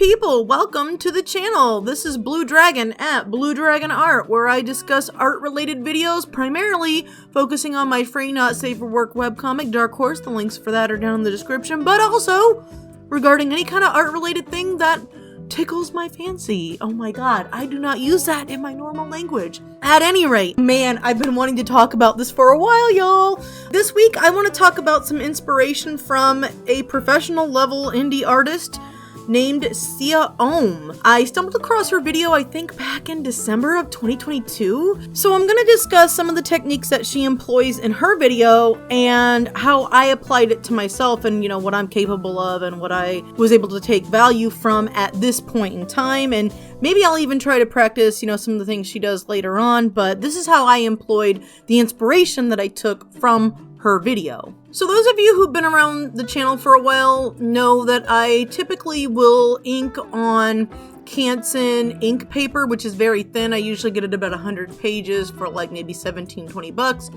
people, welcome to the channel. This is Blue Dragon at Blue Dragon Art, where I discuss art-related videos, primarily focusing on my free not safe for work webcomic, Dark Horse. The links for that are down in the description, but also regarding any kind of art-related thing that tickles my fancy. Oh my god, I do not use that in my normal language. At any rate, man, I've been wanting to talk about this for a while, y'all. This week, I want to talk about some inspiration from a professional level indie artist named Siya Oum. I stumbled across her video, I think back in December of 2022. So I'm going to discuss some of the techniques that she employs in her video and how I applied it to myself and, what I'm capable of and what I was able to take value from at this point in time. And maybe I'll even try to practice, some of the things she does later on, but this is how I employed the inspiration that I took from her video. So those of you who've been around the channel for a while know that I typically will ink on Canson ink paper, which is very thin. I usually get it about 100 pages for like maybe 17-20 bucks.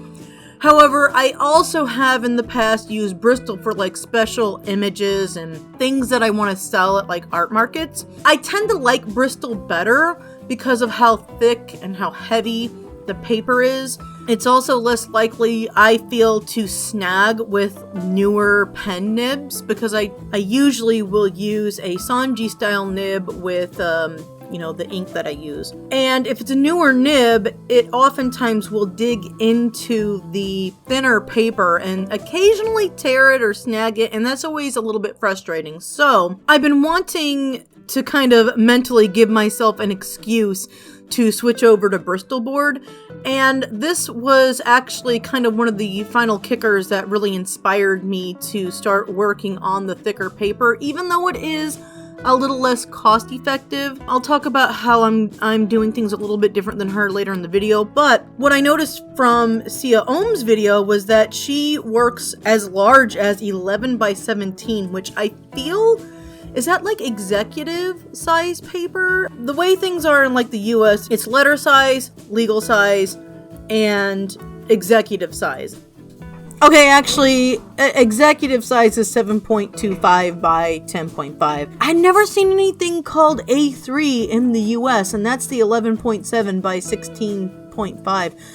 However, I also have in the past used Bristol for like special images and things that I want to sell at like art markets. I tend to like Bristol better because of how thick and how heavy the paper is. It's also less likely, I feel, to snag with newer pen nibs because I usually will use a Sanji style nib with the ink that I use. And if it's a newer nib, it oftentimes will dig into the thinner paper and occasionally tear it or snag it, and that's always a little bit frustrating. So I've been wanting to kind of mentally give myself an excuse to switch over to Bristol board, and this was actually kind of one of the final kickers that really inspired me to start working on the thicker paper, even though it is a little less cost effective. I'll talk about how I'm doing things a little bit different than her later in the video, but what I noticed from Siya Oum's video was that she works as large as 11 by 17, which I feel is that like executive size paper? The way things are in like the US, it's letter size, legal size, and executive size. Okay, actually, executive size is 7.25 by 10.5. I've never seen anything called A3 in the US, and that's the 11.7 by 16.5.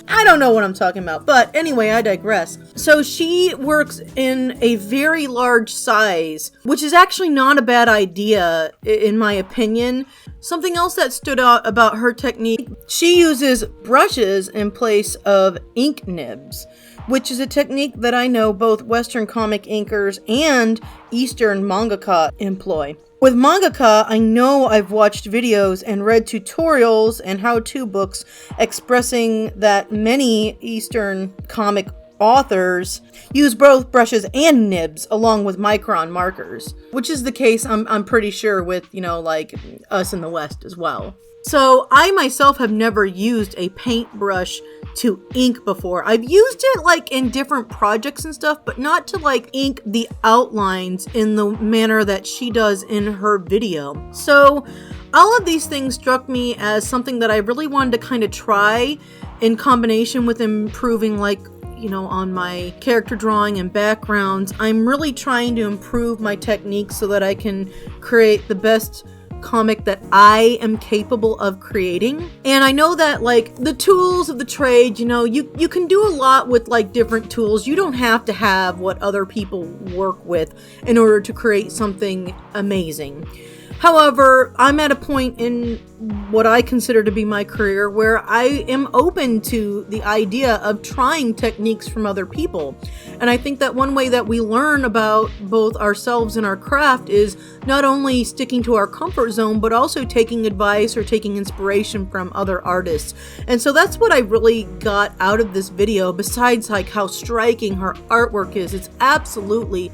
I don't know what I'm talking about, but anyway, I digress. So she works in a very large size, which is actually not a bad idea, in my opinion. Something else that stood out about her technique, she uses brushes in place of ink nibs, which is a technique that I know both Western comic inkers and Eastern mangaka employ. With mangaka, I know I've watched videos and read tutorials and how-to books expressing that many Eastern comic authors use both brushes and nibs along with micron markers, which is the case, I'm pretty sure, with, like us in the West as well. So I myself have never used a paintbrush to ink before. I've used it like in different projects and stuff, but not to like ink the outlines in the manner that she does in her video. So all of these things struck me as something that I really wanted to kind of try in combination with improving on my character drawing and backgrounds. I'm really trying to improve my techniques so that I can create the best comic that I am capable of creating. And I know that like the tools of the trade, you can do a lot with like different tools. You don't have to have what other people work with in order to create something amazing. However, I'm at a point in what I consider to be my career where I am open to the idea of trying techniques from other people. And I think that one way that we learn about both ourselves and our craft is not only sticking to our comfort zone, but also taking advice or taking inspiration from other artists. And so that's what I really got out of this video, besides like how striking her artwork is. It's absolutely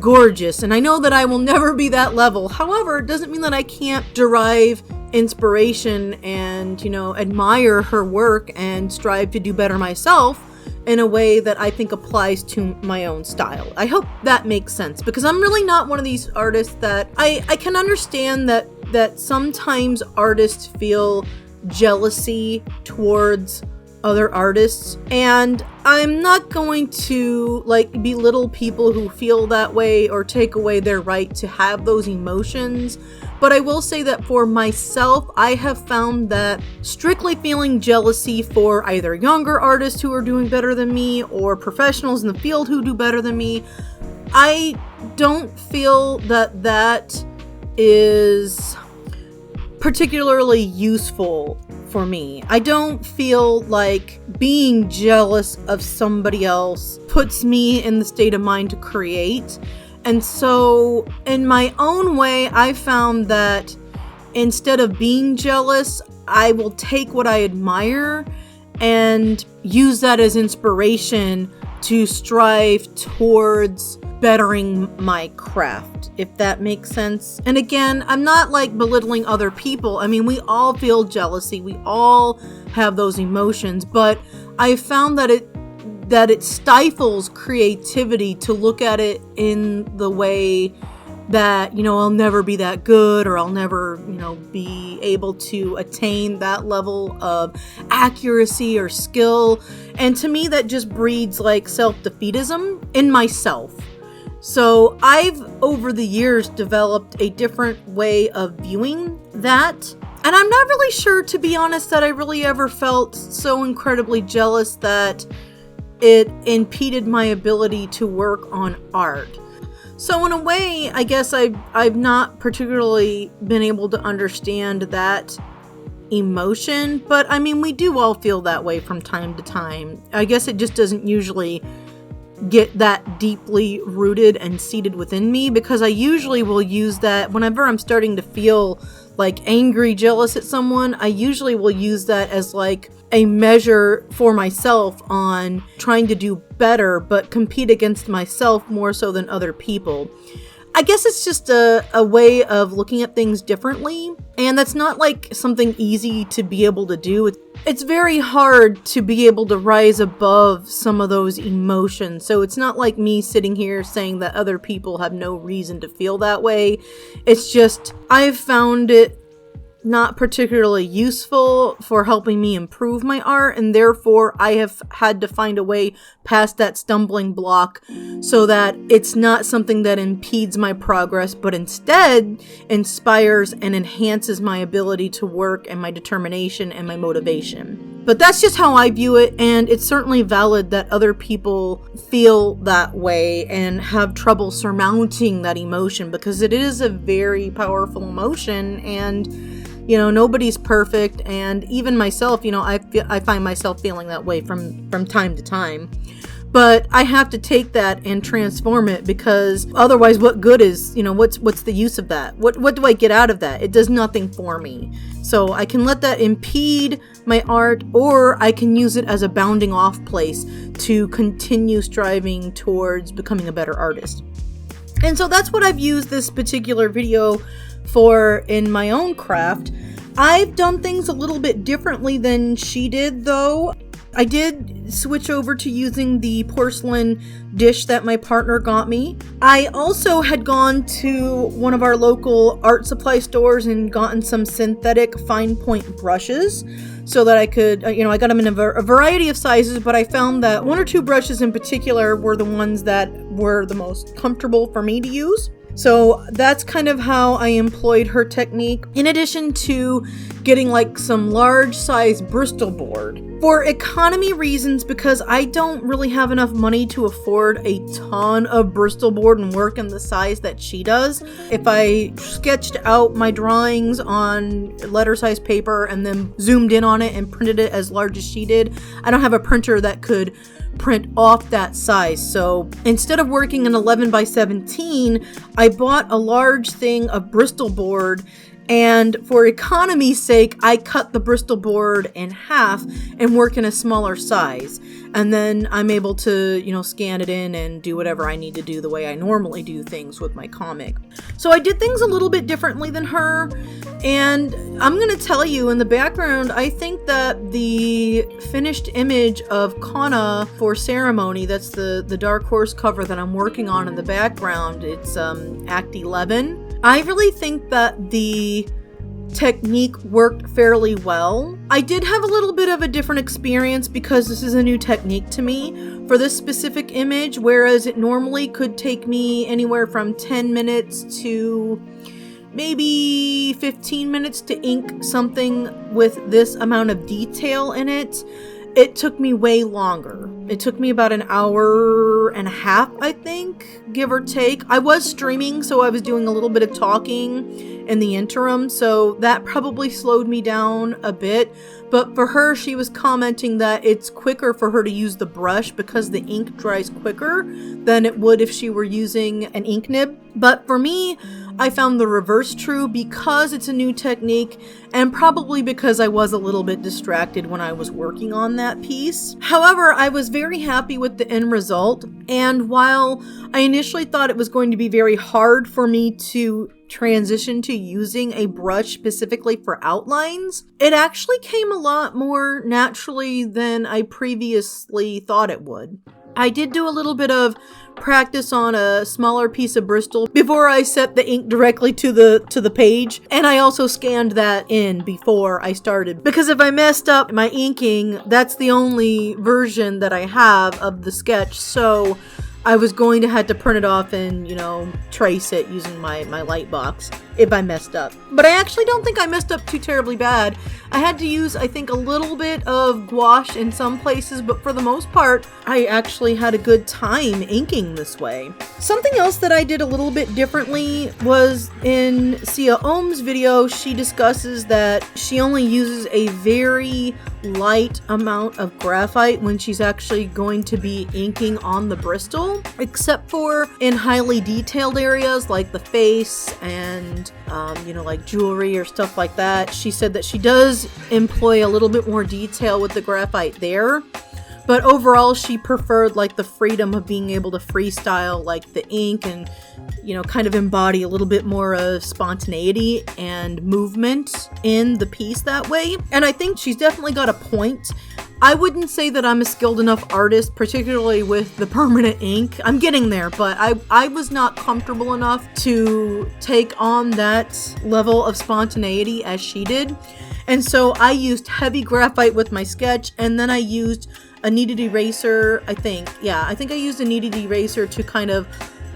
gorgeous, and I know that I will never be that level. However, it doesn't mean that I can't derive inspiration and, admire her work and strive to do better myself in a way that I think applies to my own style. I hope that makes sense, because I'm really not one of these artists that I can understand that sometimes artists feel jealousy towards other artists, and I'm not going to belittle people who feel that way or take away their right to have those emotions, But I will say that for myself, I have found that strictly feeling jealousy for either younger artists who are doing better than me or professionals in the field who do better than me, I don't feel that that is particularly useful for me. I don't feel like being jealous of somebody else puts me in the state of mind to create. And so in my own way, I found that instead of being jealous, I will take what I admire and use that as inspiration to strive towards bettering my craft, if that makes sense. And again, I'm not like belittling other people. I mean, we all feel jealousy. We all have those emotions, but I found that it stifles creativity to look at it in the way that, I'll never be that good, or I'll never, be able to attain that level of accuracy or skill. And to me, that just breeds like self-defeatism in myself. So I've, over the years, developed a different way of viewing that. And I'm not really sure, to be honest, that I really ever felt so incredibly jealous that it impeded my ability to work on art. So in a way, I guess I've not particularly been able to understand that emotion, but I mean, we do all feel that way from time to time. I guess it just doesn't usually get that deeply rooted and seated within me, because I usually will use that whenever I'm starting to feel like angry, jealous at someone. I usually will use that as like a measure for myself on trying to do better, but compete against myself more so than other people. I guess it's just a way of looking at things differently, and that's not like something easy to be able to do. It's very hard to be able to rise above some of those emotions. So it's not like me sitting here saying that other people have no reason to feel that way. It's just I've found it not particularly useful for helping me improve my art, and therefore I have had to find a way past that stumbling block so that it's not something that impedes my progress, but instead inspires and enhances my ability to work and my determination and my motivation. But that's just how I view it, and it's certainly valid that other people feel that way and have trouble surmounting that emotion, because it is a very powerful emotion, and nobody's perfect, and even myself, I find myself feeling that way from time to time. But I have to take that and transform it, because otherwise what good is, what's the use of that? What do I get out of that? It does nothing for me. So I can let that impede my art, or I can use it as a bounding off place to continue striving towards becoming a better artist. And so that's what I've used this particular video for in my own craft. I've done things a little bit differently than she did, though. I did switch over to using the porcelain dish that my partner got me. I also had gone to one of our local art supply stores and gotten some synthetic fine point brushes so that I could, I got them in a variety of sizes, but I found that one or two brushes in particular were the ones that were the most comfortable for me to use. So that's kind of how I employed her technique, in addition to getting like some large size Bristol board. For economy reasons, because I don't really have enough money to afford a ton of Bristol board and work in the size that she does. If I sketched out my drawings on letter size paper and then zoomed in on it and printed it as large as she did, I don't have a printer that could print off that size. So instead of working an 11 by 17, I bought a large thing of Bristol board, and for economy's sake, I cut the Bristol board in half and work in a smaller size. And then I'm able to, scan it in and do whatever I need to do the way I normally do things with my comic. So I did things a little bit differently than her. And I'm going to tell you, in the background, I think that the finished image of Kana for Ceremony, that's the Dark Horse cover that I'm working on in the background, it's Act 11. I really think that the technique worked fairly well. I did have a little bit of a different experience because this is a new technique to me for this specific image, whereas it normally could take me anywhere from 10 minutes to maybe 15 minutes to ink something with this amount of detail in it. It took me way longer. It took me about an hour and a half, I think, give or take. I was streaming, so I was doing a little bit of talking in the interim, so that probably slowed me down a bit. But for her, she was commenting that it's quicker for her to use the brush because the ink dries quicker than it would if she were using an ink nib. But for me, I found the reverse true because it's a new technique and probably because I was a little bit distracted when I was working on that piece. However, I was very happy with the end result, and while I initially thought it was going to be very hard for me to transition to using a brush specifically for outlines, it actually came a lot more naturally than I previously thought it would. I did do a little bit of practice on a smaller piece of Bristol before I set the ink directly to the page, and I also scanned that in before I started, because if I messed up my inking, that's the only version that I have of the sketch, so I was going to have to print it off and, trace it using my light box if I messed up. But I actually don't think I messed up too terribly bad. I had to use, I think, a little bit of gouache in some places, but for the most part, I actually had a good time inking this way. Something else that I did a little bit differently was in Siya Oum's video. She discusses that she only uses a very light amount of graphite when she's actually going to be inking on the Bristol, except for in highly detailed areas like the face and like jewelry or stuff like that. She said that she does employ a little bit more detail with the graphite there, but overall she preferred like the freedom of being able to freestyle like the ink and kind of embody a little bit more of spontaneity and movement in the piece that way. And I think she's definitely got a point. I wouldn't say that I'm a skilled enough artist, particularly with the permanent ink. I'm getting there, but I was not comfortable enough to take on that level of spontaneity as she did. And so I used heavy graphite with my sketch, and then I used a kneaded eraser, I think I used a kneaded eraser to kind of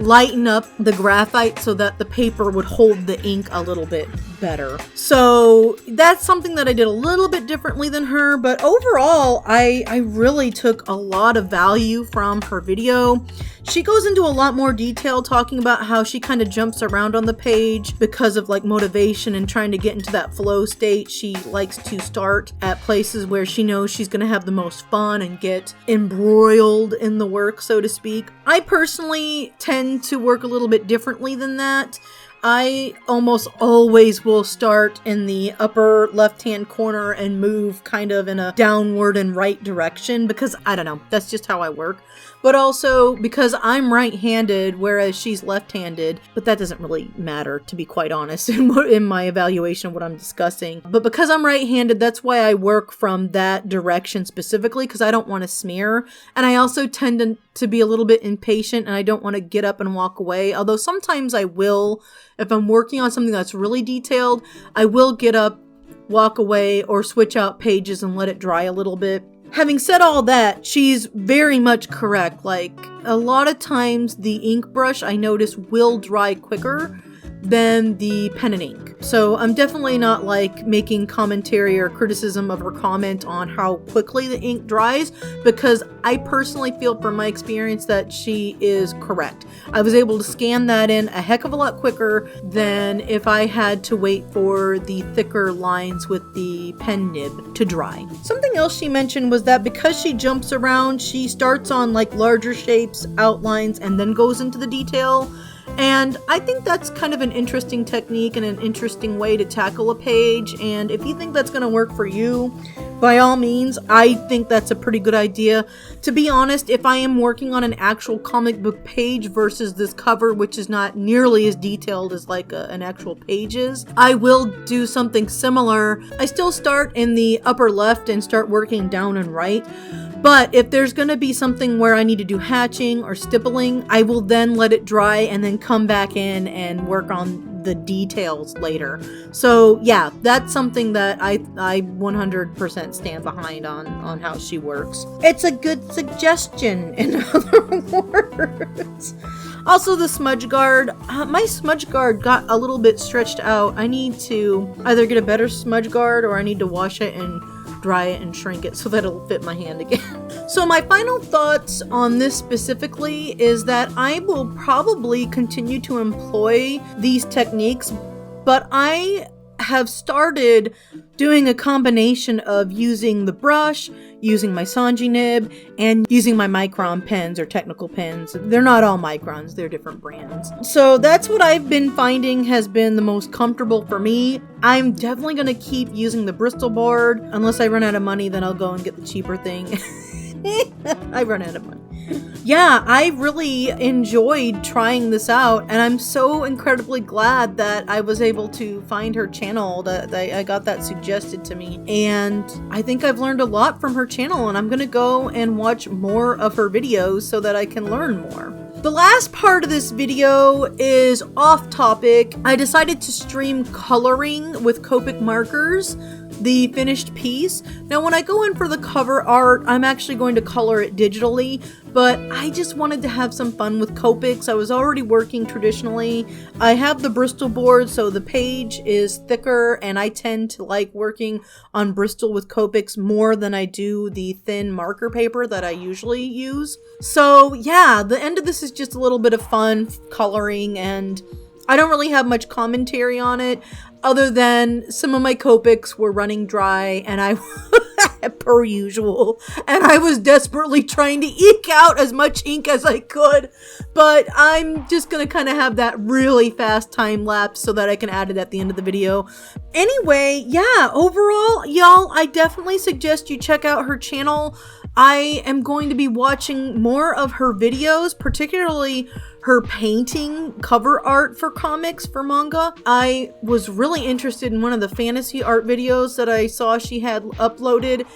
lighten up the graphite so that the paper would hold the ink a little bit better. So that's something that I did a little bit differently than her, but overall I really took a lot of value from her video. She goes into a lot more detail talking about how she kind of jumps around on the page because of like motivation and trying to get into that flow state. She likes to start at places where she knows she's going to have the most fun and get embroiled in the work, so to speak. I personally tend to work a little bit differently than that. I almost always will start in the upper left-hand corner and move kind of in a downward and right direction because, I don't know, that's just how I work. But also because I'm right-handed, whereas she's left-handed, but that doesn't really matter, to be quite honest, in my evaluation of what I'm discussing. But because I'm right-handed, that's why I work from that direction specifically, because I don't want to smear. And I also tend to be a little bit impatient, and I don't want to get up and walk away. Although sometimes I will, if I'm working on something that's really detailed, I will get up, walk away, or switch out pages and let it dry a little bit. Having said all that, she's very much correct. Like, a lot of times the ink brush, I notice, will dry quicker than the pen and ink. So I'm definitely not like making commentary or criticism of her comment on how quickly the ink dries, because I personally feel from my experience that she is correct. I was able to scan that in a heck of a lot quicker than if I had to wait for the thicker lines with the pen nib to dry. Something else she mentioned was that because she jumps around, she starts on like larger shapes, outlines, and then goes into the detail. And I think that's kind of an interesting technique and an interesting way to tackle a page. And if you think that's going to work for you, by all means, I think that's a pretty good idea. To be honest, if I am working on an actual comic book page versus this cover, which is not nearly as detailed as like an actual page is, I will do something similar. I still start in the upper left and start working down and right. But if there's going to be something where I need to do hatching or stippling, I will then let it dry and then come back in and work on the details later. So yeah, that's something that I 100% stand behind on how she works. It's a good suggestion, in other words. Also the smudge guard. My smudge guard got a little bit stretched out. I need to either get a better smudge guard or I need to wash it and dry it and shrink it so that it'll fit my hand again. So my final thoughts on this specifically is that I will probably continue to employ these techniques, but I have started doing a combination of using the brush, using my Sanji nib, and using my micron pens or technical pens. They're not all microns, they're different brands. So that's what I've been finding has been the most comfortable for me. I'm definitely going to keep using the Bristol board. Unless I run out of money, then I'll go and get the cheaper thing. I run out of money. Yeah, I really enjoyed trying this out, and I'm so incredibly glad that I was able to find her channel, that I got that suggested to me. And I think I've learned a lot from her channel, and I'm gonna go and watch more of her videos so that I can learn more. The last part of this video is off topic. I decided to stream coloring with Copic markers, the finished piece. Now when I go in for the cover art, I'm actually going to color it digitally, but I just wanted to have some fun with Copics. I was already working traditionally. I have the Bristol board, so the page is thicker, and I tend to like working on Bristol with Copics more than I do the thin marker paper that I usually use. So yeah, the end of this is just a little bit of fun coloring, and I don't really have much commentary on it other than some of my Copics were running dry and I per usual, and I was desperately trying to eke out as much ink as I could, but I'm just gonna kind of have that really fast time lapse so that I can add it at the end of the video. Anyway, yeah, overall, y'all, I definitely suggest you check out her channel. I am going to be watching more of her videos, particularly her painting cover art for comics for manga. I was really interested in one of the fantasy art videos that I saw she had uploaded,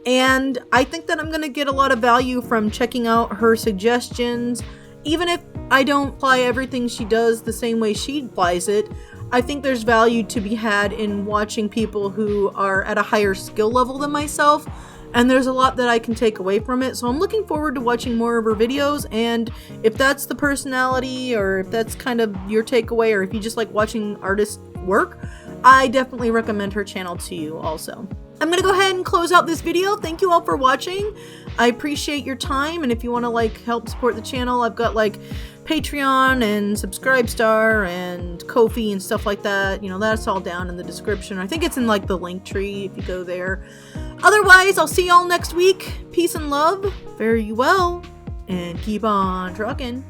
and I think that I'm going to get a lot of value from checking out her suggestions. Even if I don't apply everything she does the same way she applies it, I think there's value to be had in watching people who are at a higher skill level than myself, and there's a lot that I can take away from it. So I'm looking forward to watching more of her videos, and if that's the personality, or if that's kind of your takeaway, or if you just like watching artists work, I definitely recommend her channel to you also. I'm gonna go ahead and close out this video. Thank you all for watching. I appreciate your time, and if you want to like help support the channel, I've got like Patreon and Subscribestar and Ko-fi and stuff like that. You know, that's all down in the description. I think it's in like the Linktree if you go there. Otherwise, I'll see y'all next week. Peace and love. Fare you well, and keep on trucking.